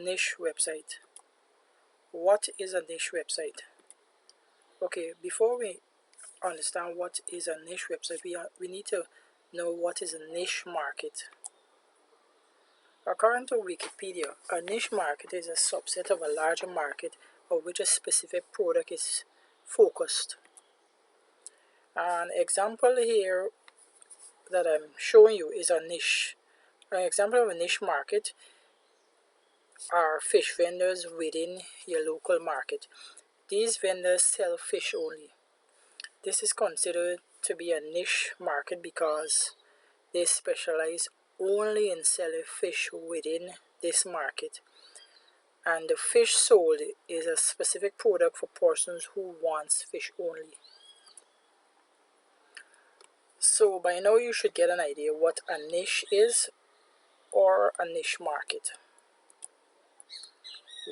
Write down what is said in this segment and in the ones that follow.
niche website. What is a niche website? Okay, before we understand what is a niche website, we need to know what is a niche market. According to Wikipedia, a niche market is a subset of a larger market of which a specific product is focused. An example here that I'm showing you is a niche. An example of a niche market are fish vendors within your local market. These vendors sell fish only. This is considered to be a niche market because they specialize only in selling fish within this market, and the fish sold is a specific product for persons who wants fish only. So by now you should get an idea what a niche is, or a niche market.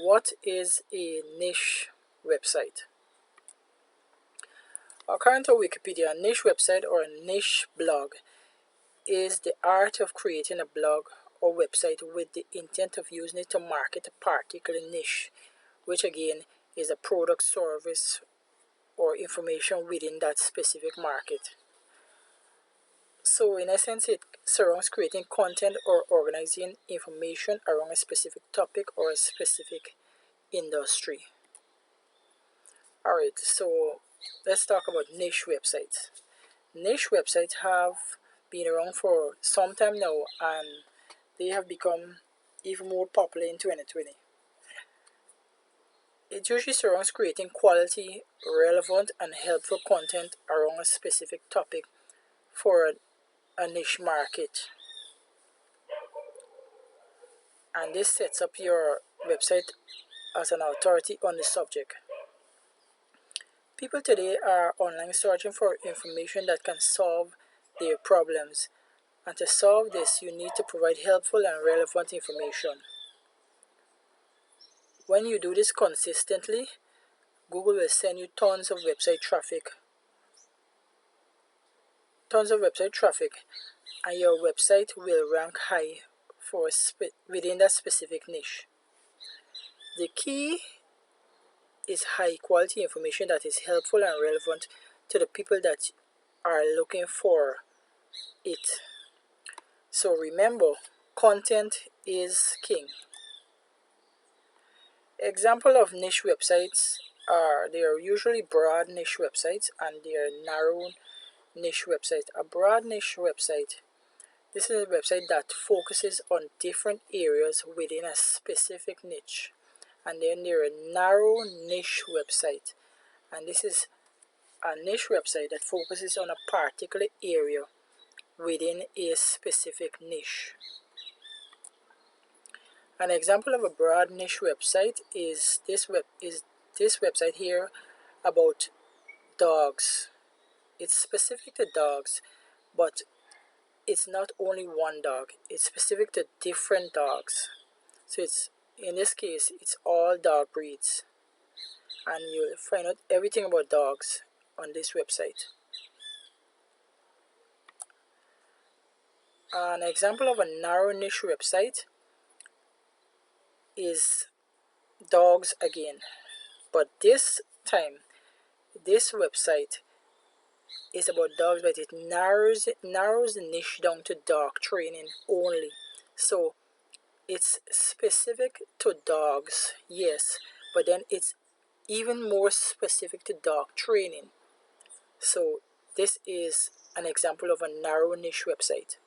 What is a niche website? According to Wikipedia, a niche website or a niche blog is the art of creating a blog or website with the intent of using it to market a particular niche, which again is a product, service, or information within that specific market. So in essence, it surrounds creating content or organizing information around a specific topic or a specific industry. Alright, so let's talk about niche websites. Niche websites have been around for some time now, and they have become even more popular in 2020. It usually surrounds creating quality, relevant, and helpful content around a specific topic for a niche market. And this sets up your website as an authority on the subject. People today are online searching for information that can solve their problems. And to solve this, you need to provide helpful and relevant information. When you do this consistently, Google will send you tons of website traffic, and your website will rank high for within that specific niche. The key is high quality information that is helpful and relevant to the people that are looking for it. So remember, content is king. Example of niche websites are, they are usually broad niche websites and they are narrow niche websites. A broad niche website, this is a website that focuses on different areas within a specific niche. And then there are narrow niche website, and this is a niche website that focuses on a particular area within a specific niche. An example of a broad niche website is this website here about dogs. It's specific to dogs, but it's not only one dog. It's specific to different dogs. So it's, in this case, it's all dog breeds, and you'll find out everything about dogs on this website. An example of a narrow niche website is dogs again, but this time this website is about dogs, but it narrows the niche down to dog training only. So it's specific to dogs, yes, but then it's even more specific to dog training. So this is an example of a narrow niche website.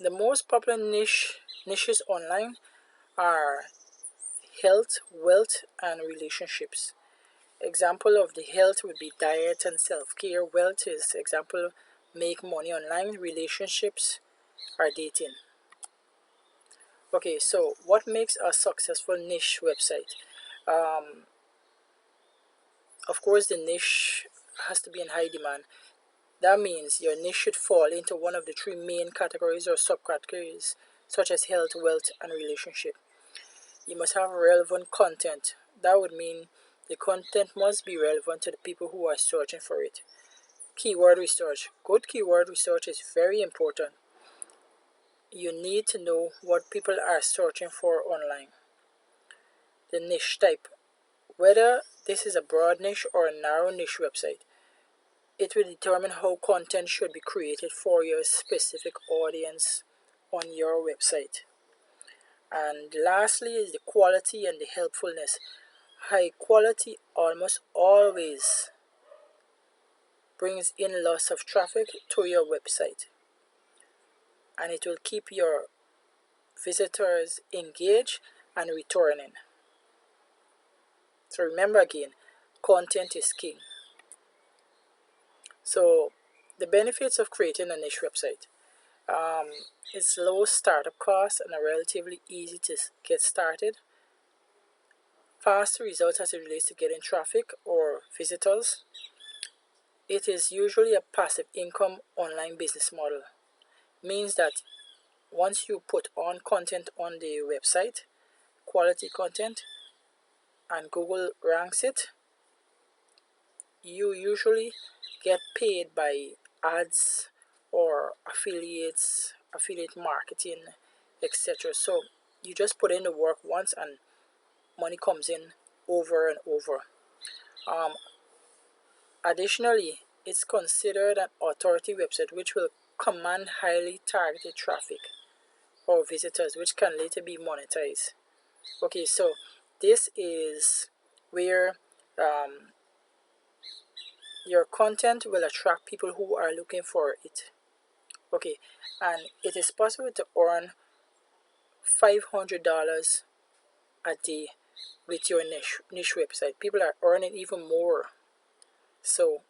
The most popular niches online are health, wealth, and relationships. Example of the health would be diet and self-care. Wealth is example, make money online. Relationships are dating. Okay, so what makes a successful niche website? Of course, the niche has to be in high demand. That means your niche should fall into one of the three main categories or subcategories, such as health, wealth, and relationship. You must have relevant content. That would mean the content must be relevant to the people who are searching for it. Keyword research. Good keyword research is very important. you need to know what people are searching for online. The niche type, whether this is a broad niche or a narrow niche website. It will determine how content should be created for your specific audience on your website. And lastly is the quality and the helpfulness. High quality almost always brings in lots of traffic to your website, and it will keep your visitors engaged and returning. So remember again, content is king. So the benefits of creating a niche website. It's low startup cost and are relatively easy to get started. Fast results as it relates to getting traffic or visitors. It is usually a passive income online business model. Means that once you put on content on the website, quality content, and Google ranks it, you usually get paid by ads or affiliate marketing, etc. So you just put in the work once and money comes in over and over. Additionally, it's considered an authority website which will command highly targeted traffic or visitors, which can later be monetized. Okay, so this is where your content will attract people who are looking for it. Okay, and it is possible to earn $500 a day with your niche website. People are earning even more, so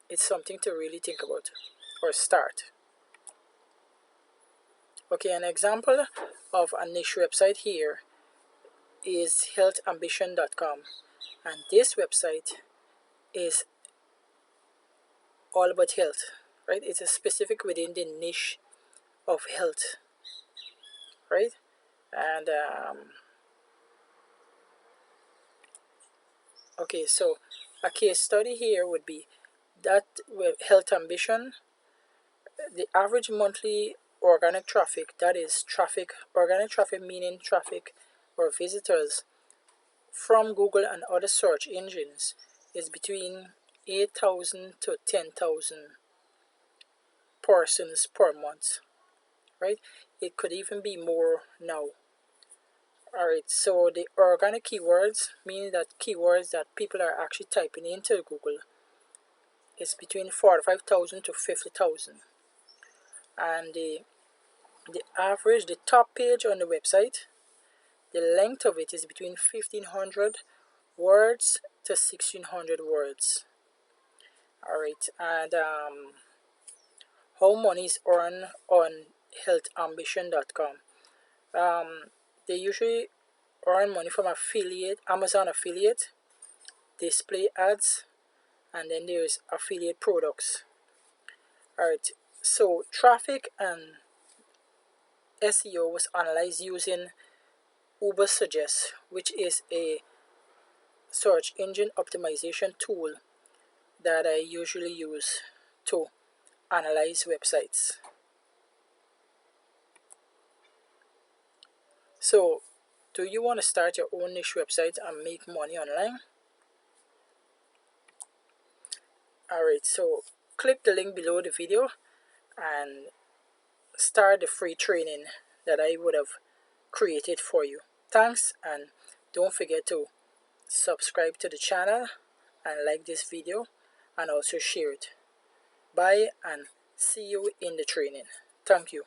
it's something to really think about or start. Okay, an example of a niche website here is healthambition.com, and this website is all about health, right? It's a specific within the niche of health, right? And okay, so a case study here would be that with Health Ambition, the average monthly organic traffic, that is organic traffic meaning traffic or visitors from Google and other search engines, is between 8,000 to 10,000 persons per month, right? It could even be more now. Alright, so the organic keywords, meaning that keywords that people are actually typing into Google, is between 45,000 to 50,000. And the top page on the website, the length of it is between 1,500 words to 1,600 words. Alright, and how money is earned on healthambition.com. They usually earn money from Amazon affiliate, display ads, and then there's affiliate products. Alright, so traffic and SEO was analyzed using Ubersuggest, which is a search engine optimization tool that I usually use to analyze websites. So, do you want to start your own niche website and make money online? Alright, so click the link below the video and start the free training that I would have created for you. Thanks, and don't forget to subscribe to the channel and like this video and also share it. Bye and see you in the training. Thank you.